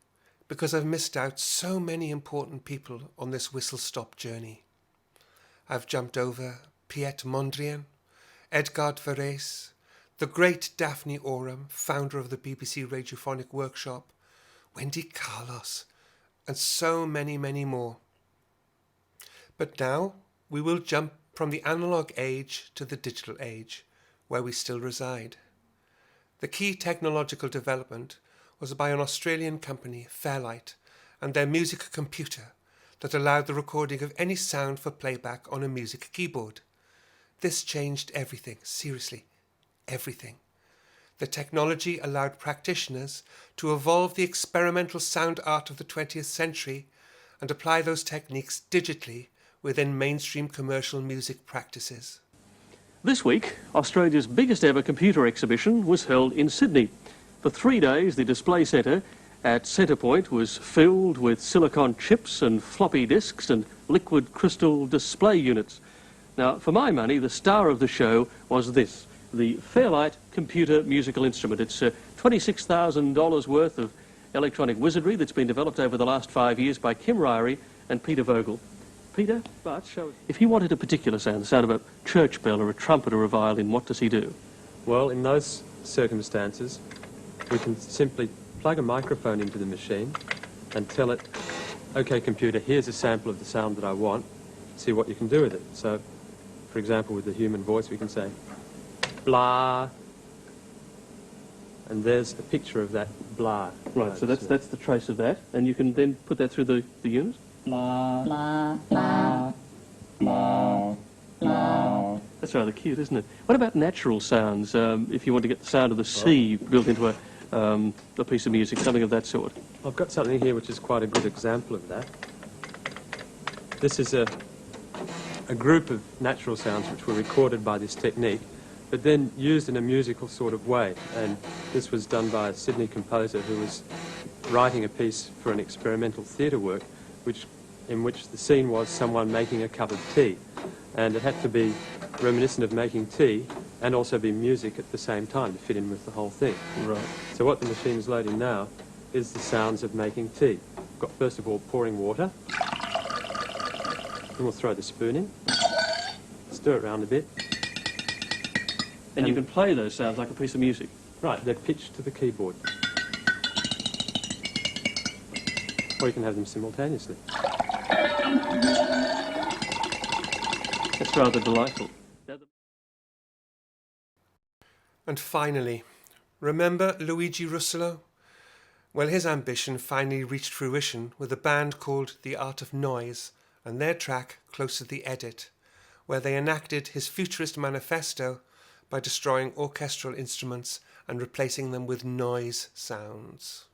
because I've missed out so many important people on this whistle-stop journey. I've jumped over Piet Mondrian, Edgard Varese, the great Daphne Oram, founder of the BBC Radiophonic Workshop, Wendy Carlos, and so many, many more. But now we will jump from the analogue age to the digital age, where we still reside. The key technological development was by an Australian company, Fairlight, and their music computer that allowed the recording of any sound for playback on a music keyboard. This changed everything, seriously, everything. The technology allowed practitioners to evolve the experimental sound art of the 20th century and apply those techniques digitally within mainstream commercial music practices. This week, Australia's biggest ever computer exhibition was held in Sydney. For 3 days, the display centre at Centrepoint was filled with silicon chips and floppy disks and liquid crystal display units. Now, for my money, the star of the show was this, the Fairlight computer musical instrument. It's $26,000 worth of electronic wizardry that's been developed over the last 5 years by Kim Ryrie and Peter Vogel. Peter, Bart, show us. If he wanted a particular sound, the sound of a church bell or a trumpet or a violin, what does he do? Well, in those circumstances, we can simply plug a microphone into the machine and tell it, OK, computer, here's a sample of the sound that I want. See what you can do with it. So, for example, with the human voice, we can say, blah. And there's a picture of that blah. Right, so that's the trace of that, and you can then put that through the unit? Blah, blah, blah, blah, blah. That's rather cute, isn't it? What about natural sounds, if you want to get the sound of the sea built into a piece of music, something of that sort? I've got something here which is quite a good example of that. This is a group of natural sounds which were recorded by this technique, but then used in a musical sort of way. And this was done by a Sydney composer who was writing a piece for an experimental theatre work in which the scene was someone making a cup of tea. And it had to be reminiscent of making tea and also be music at the same time to fit in with the whole thing. Right. So what the machine's loading now is the sounds of making tea. We've got first of all pouring water. Then we'll throw the spoon in, stir it around a bit. And you can play those sounds like a piece of music. Right, they're pitched to the keyboard. Or you can have them simultaneously. That's rather delightful. And finally, remember Luigi Russolo? Well, his ambition finally reached fruition with a band called The Art of Noise and their track Close to the Edit, where they enacted his futurist manifesto by destroying orchestral instruments and replacing them with noise sounds.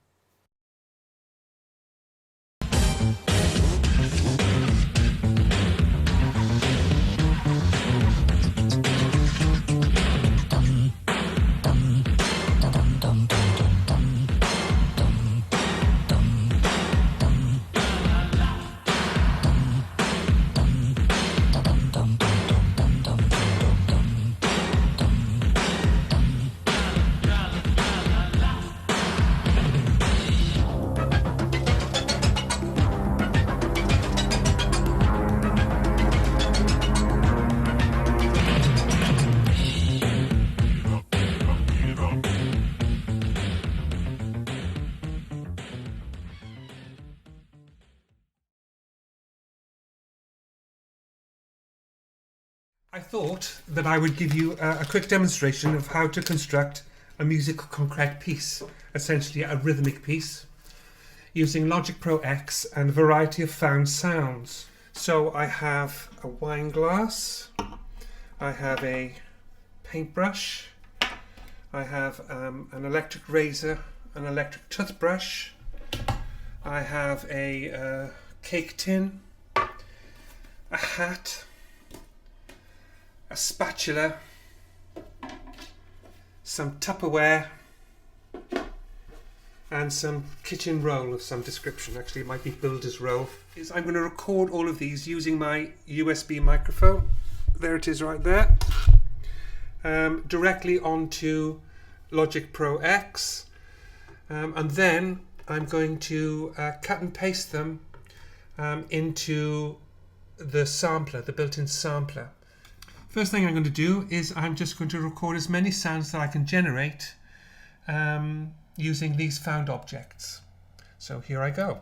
I thought that I would give you a quick demonstration of how to construct a musical concrete piece, essentially a rhythmic piece, using Logic Pro X and a variety of found sounds. So I have a wine glass, I have a paintbrush, I have an electric razor, an electric toothbrush, I have a cake tin, a hat, a spatula, some Tupperware, and some kitchen roll of some description. Actually, it might be builder's roll. I'm going to record all of these using my USB microphone. There it is right there. Directly onto Logic Pro X. And then I'm going to cut and paste them into the sampler, the built-in sampler. First thing I'm going to do is I'm just going to record as many sounds that I can generate using these found objects. So here I go.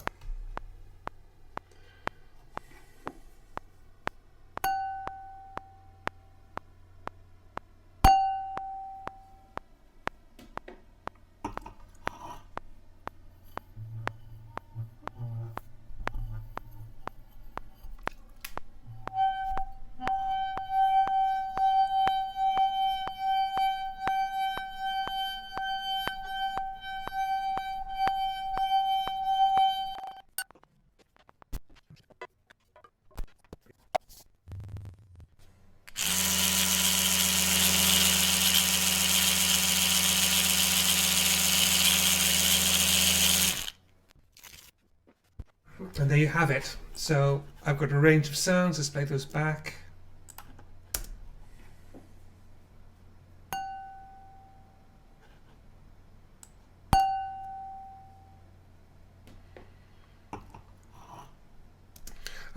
And there you have it. So I've got a range of sounds. Let's play those back.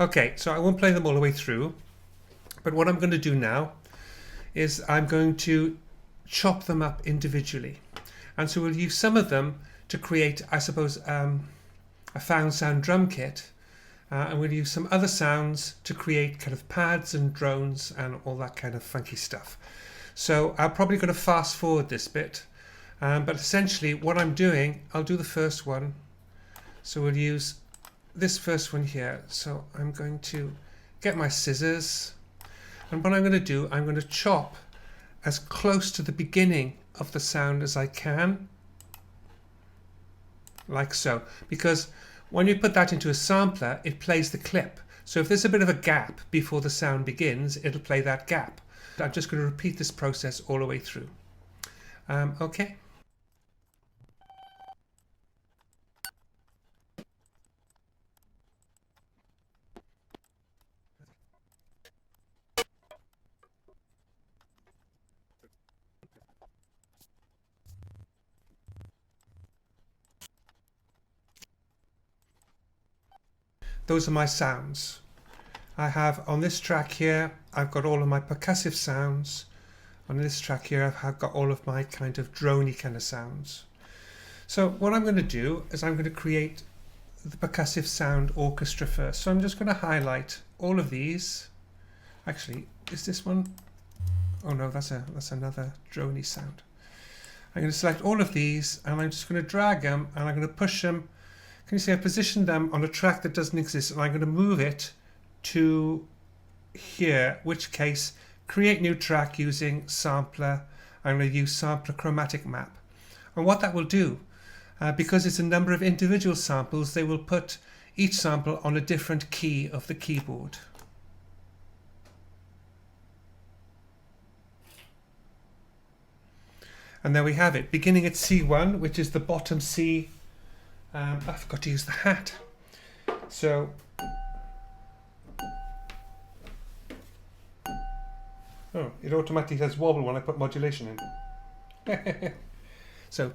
Okay, so I won't play them all the way through, but what I'm going to do now is I'm going to chop them up individually. And so we'll use some of them to create, I suppose, a found sound drum kit, and we'll use some other sounds to create kind of pads and drones and all that kind of funky stuff. So I'm probably going to fast forward this bit, but essentially what I'm doing, I'll do the first one. So we'll use this first one here. So I'm going to get my scissors, and what I'm going to do, I'm going to chop as close to the beginning of the sound as I can, like so, because when you put that into a sampler, it plays the clip. So if there's a bit of a gap before the sound begins, it'll play that gap. I'm just going to repeat this process all the way through. Okay. Those are my sounds. I have on this track here, I've got all of my percussive sounds. On this track here, I've got all of my kind of droney kind of sounds. So what I'm going to do is I'm going to create the percussive sound orchestra first. So I'm just going to highlight all of these. Actually, is this one? Oh no, that's another droney sound. I'm going to select all of these and I'm just going to drag them and I'm going to push them. Can you see I positioned them on a track that doesn't exist, and I'm going to move it to here, which case create new track using sampler. I'm going to use sampler chromatic map. And what that will do, because it's a number of individual samples, they will put each sample on a different key of the keyboard. And there we have it, beginning at C1, which is the bottom C. I forgot to use the hat. So it automatically does wobble when I put modulation in. So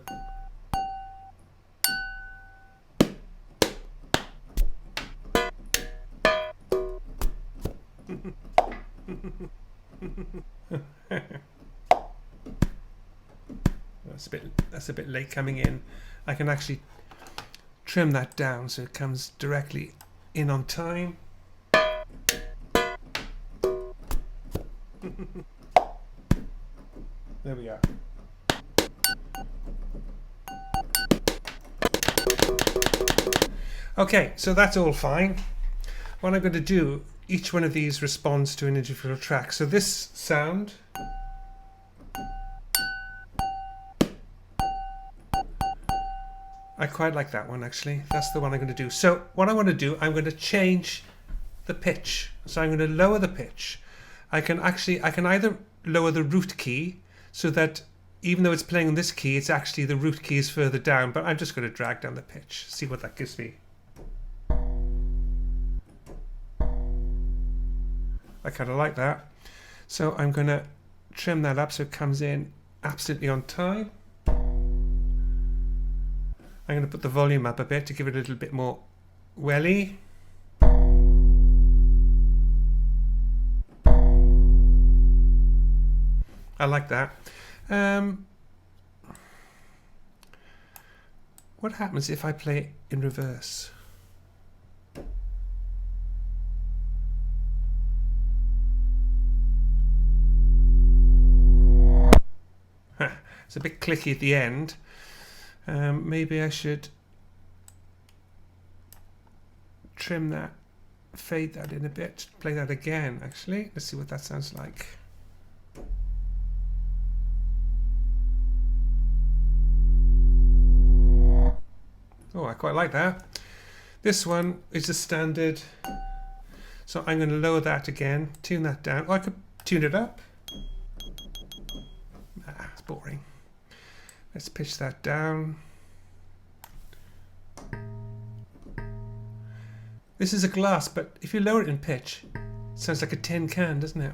that's a bit late coming in. I can actually trim that down so it comes directly in on time. There we are. Okay, so that's all fine. What I'm going to do, each one of these responds to an individual track. So this sound, I quite like that one actually. That's the one I'm going to do. So what I want to do, I'm going to change the pitch. So I'm going to lower the pitch. I can either lower the root key so that even though it's playing on this key, it's actually the root key is further down, but I'm just going to drag down the pitch, see what that gives me. I kind of like that. So I'm going to trim that up so it comes in absolutely on time. I'm going to put the volume up a bit to give it a little bit more welly. I like that. What happens if I play it in reverse? It's a bit clicky at the end. Maybe I should trim that, fade that in a bit, play that again actually. Let's see what that sounds like. Oh, I quite like that. This one is a standard, so I'm going to lower that again, tune that down. Oh, I could tune it up. Ah, it's boring. Let's pitch that down. This is a glass, but if you lower it in pitch, it sounds like a tin can, doesn't it?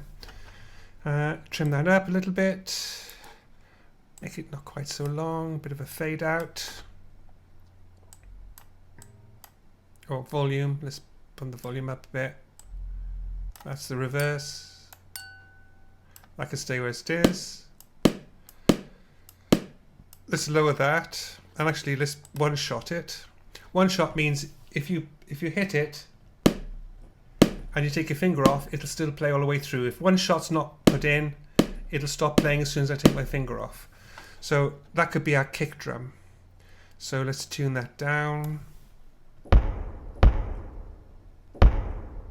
Trim that up a little bit. Make it not quite so long. Bit of a fade out. Or volume. Let's Put the volume up a bit. That's the reverse. I can stay where it is. Let's lower that, and actually let's one shot it. One shot means if you hit it and you take your finger off, it'll still play all the way through. If one shot's not put in, it'll stop playing as soon as I take my finger off. So that could be our kick drum. So let's tune that down.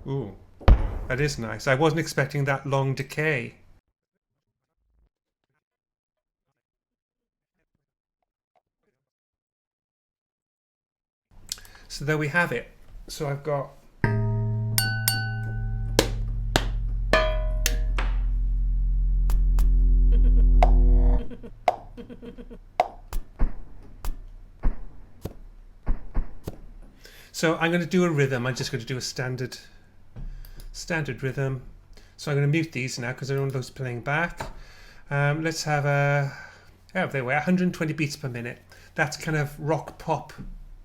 Ooh, that is nice. I wasn't expecting that long decay. So there we have it. So I've got so I'm going to do a rhythm. I'm just going to do a standard rhythm. So I'm going to mute these now because I don't want those playing back. Let's have there we are, 120 beats per minute. That's kind of rock pop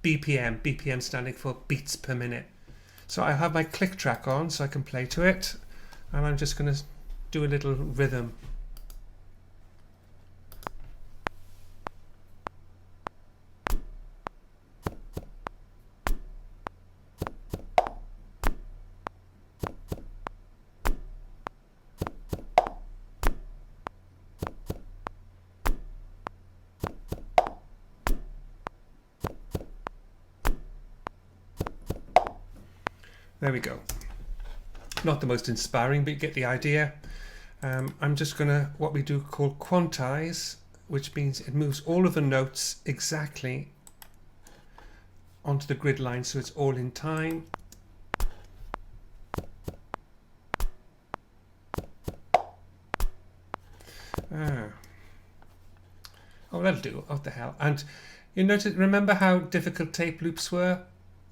BPM. BPM standing for beats per minute. So I have my click track on so I can play to it, and I'm just going to do a little rhythm. There we go. Not the most inspiring, but you get the idea. I'm just going to, what we do call quantize, which means it moves all of the notes exactly onto the grid line so it's all in time. Oh, that'll do. What the hell? And you notice, remember how difficult tape loops were?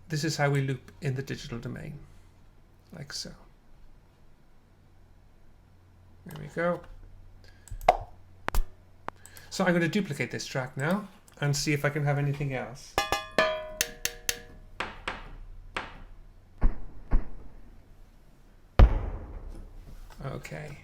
This is how we loop in the digital domain, like so. There we go. So I'm going to duplicate this track now and see if I can have anything else. Okay.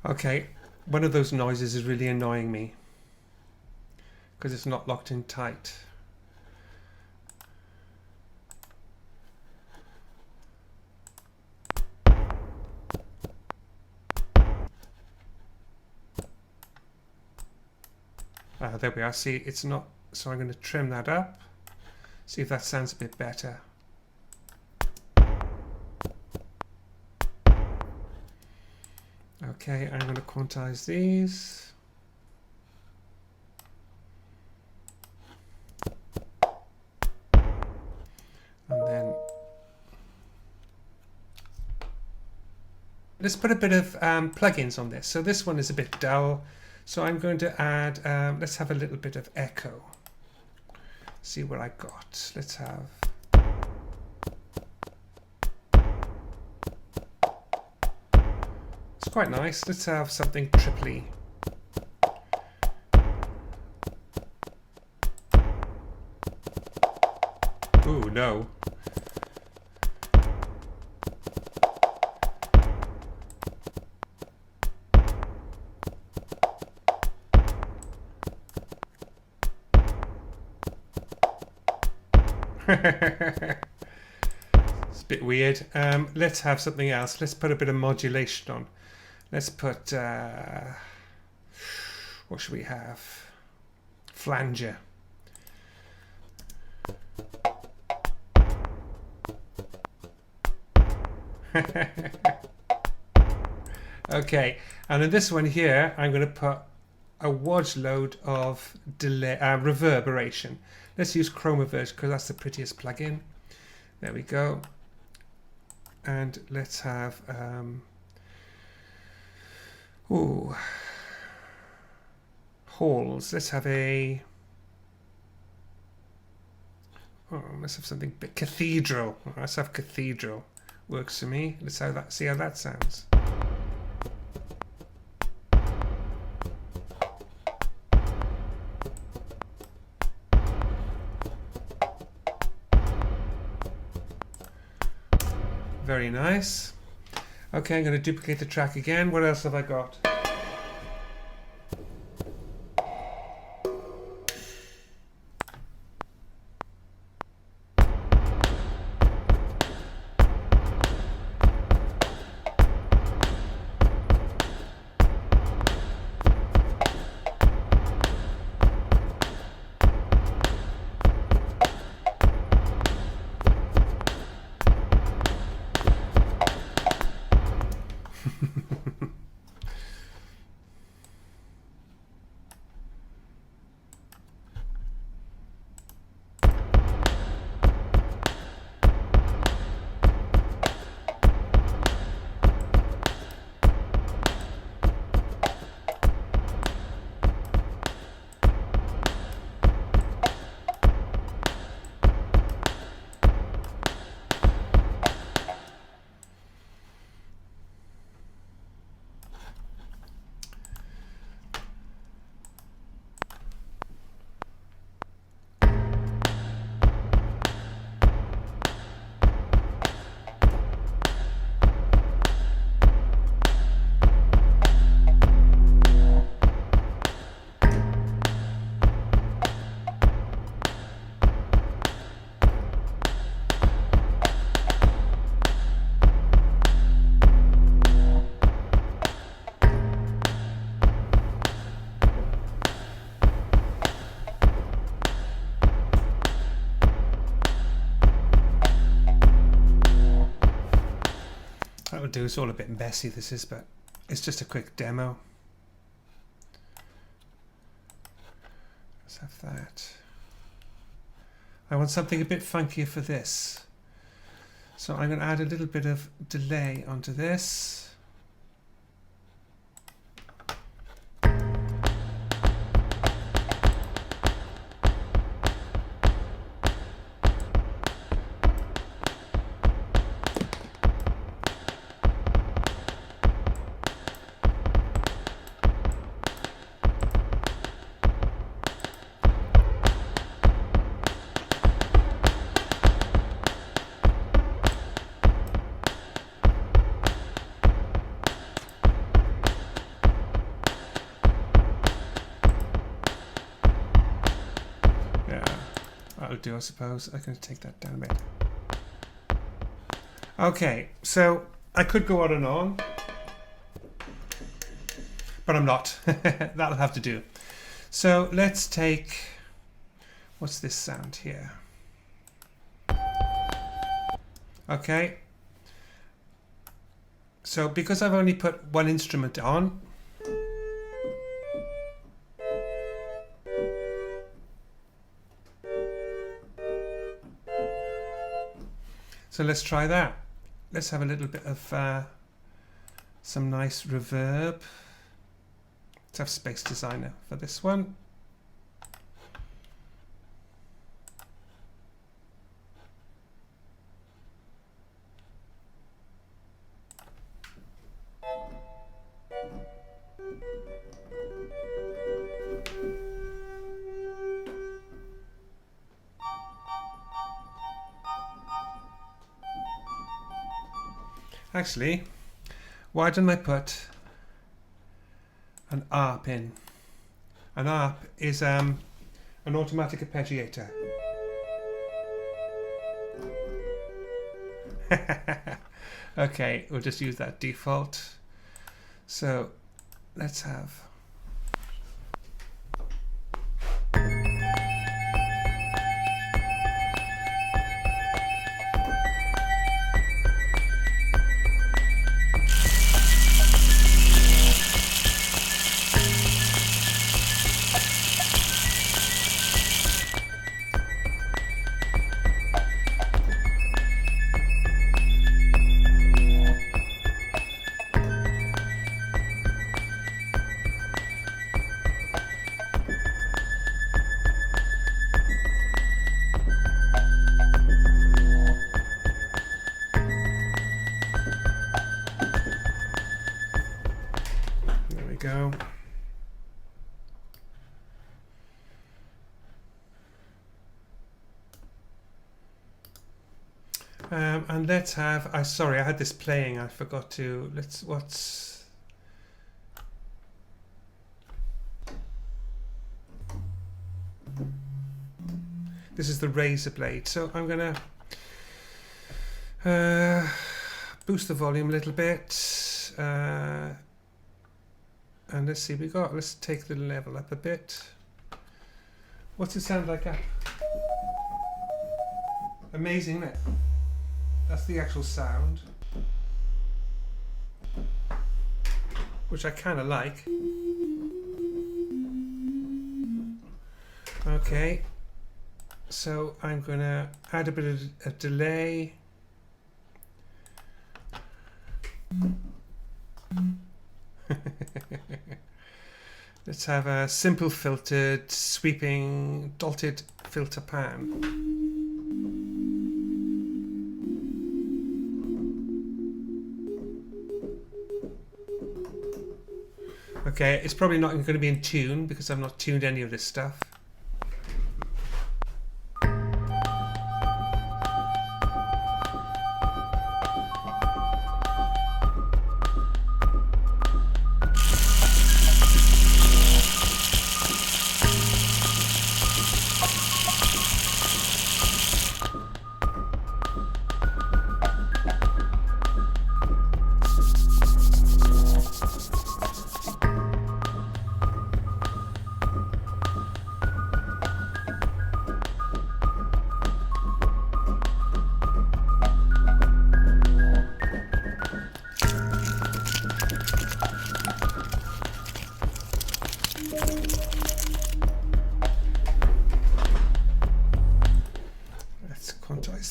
Okay, one of those noises is really annoying me because it's not locked in tight. There we are. See, it's not, so I'm going to trim that up. See if that sounds a bit better. Okay, I'm going to quantize these. And then let's put a bit of plugins on this. So this one is a bit dull. So I'm going to add, let's have a little bit of echo. See what I got. Let's have. It's quite nice. Let's have something triply. Ooh, no. It's a bit weird. Let's have something else. Let's put a bit of modulation on. Let's put, what should we have? Flanger. Okay, and in this one here, I'm going to put a wodge load of delay, reverberation. Let's use Chromaverse because that's the prettiest plugin. There we go. And let's have, ooh, halls. Let's have a... Oh, let's have something big. Cathedral. Let's have cathedral. Works for me. Let's see how that sounds. Very nice. Okay, I'm going to duplicate the track again. What else have I got? That'll do. It's all a bit messy, this is, but it's just a quick demo. Let's have that. I want something a bit funkier for this. So I'm going to add a little bit of delay onto this. Do I suppose I can take that down a bit. Okay, so I could go on, but I'm not. That'll have to do. So let's take, what's this sound here? Okay, so because I've only put one instrument on, so let's try that. Let's have a little bit of some nice reverb. Let's have Space Designer for this one. Actually, why don't I put an ARP in? An ARP is an automatic arpeggiator. Okay, we'll just use that default. So let's have... go. And let's have, sorry, I had this playing, I forgot to, this is the razor blade, so I'm gonna boost the volume a little bit, and let's see what we got. Let's take the level up a bit. What's it sound like up? Amazing, isn't it? That's the actual sound, which I kind of like. Okay, so I'm going to add a bit of a delay. Let's have a simple filtered, sweeping, dotted filter pan. Okay, it's probably not going to be in tune because I've not tuned any of this stuff.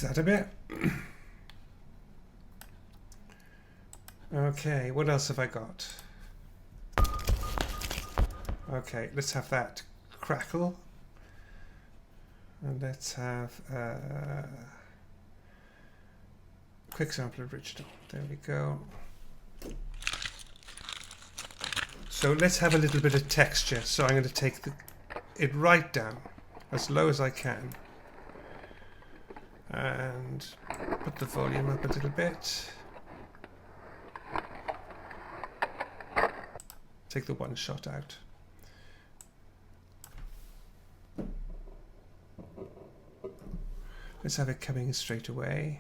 That a bit. Okay, what else have I got? Okay, let's have that crackle, and let's have a quick sample original. There we go. So let's have a little bit of texture. So I'm going to take it right down as low as I can. And put the volume up a little bit. Take the one shot out. Let's have it coming straight away.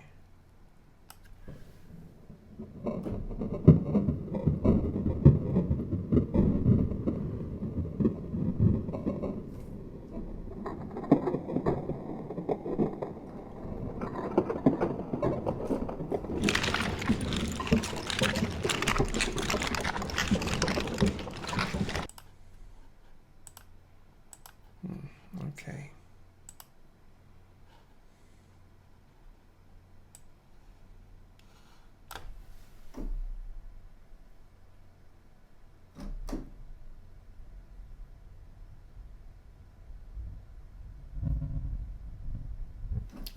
Okay.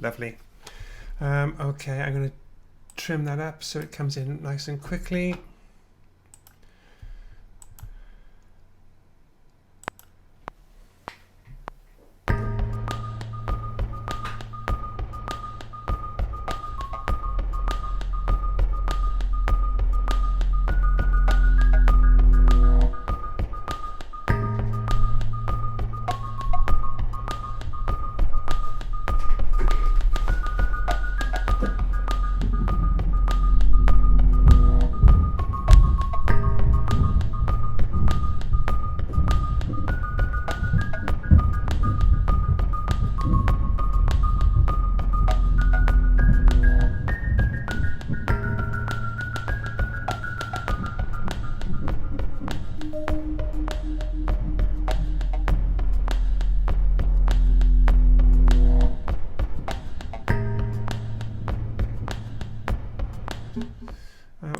Lovely. Okay, I'm going to trim that up so it comes in nice and quickly.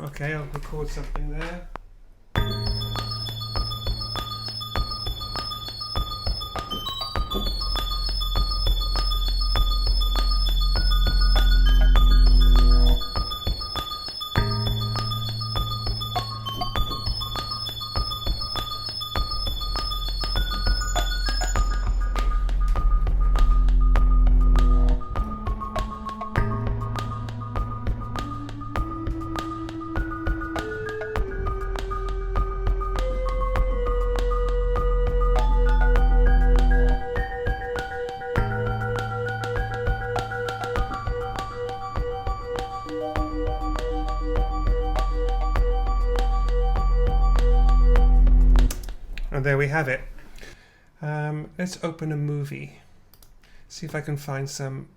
Okay, I'll record something there. And there we have it. Let's open a movie. See if I can find some...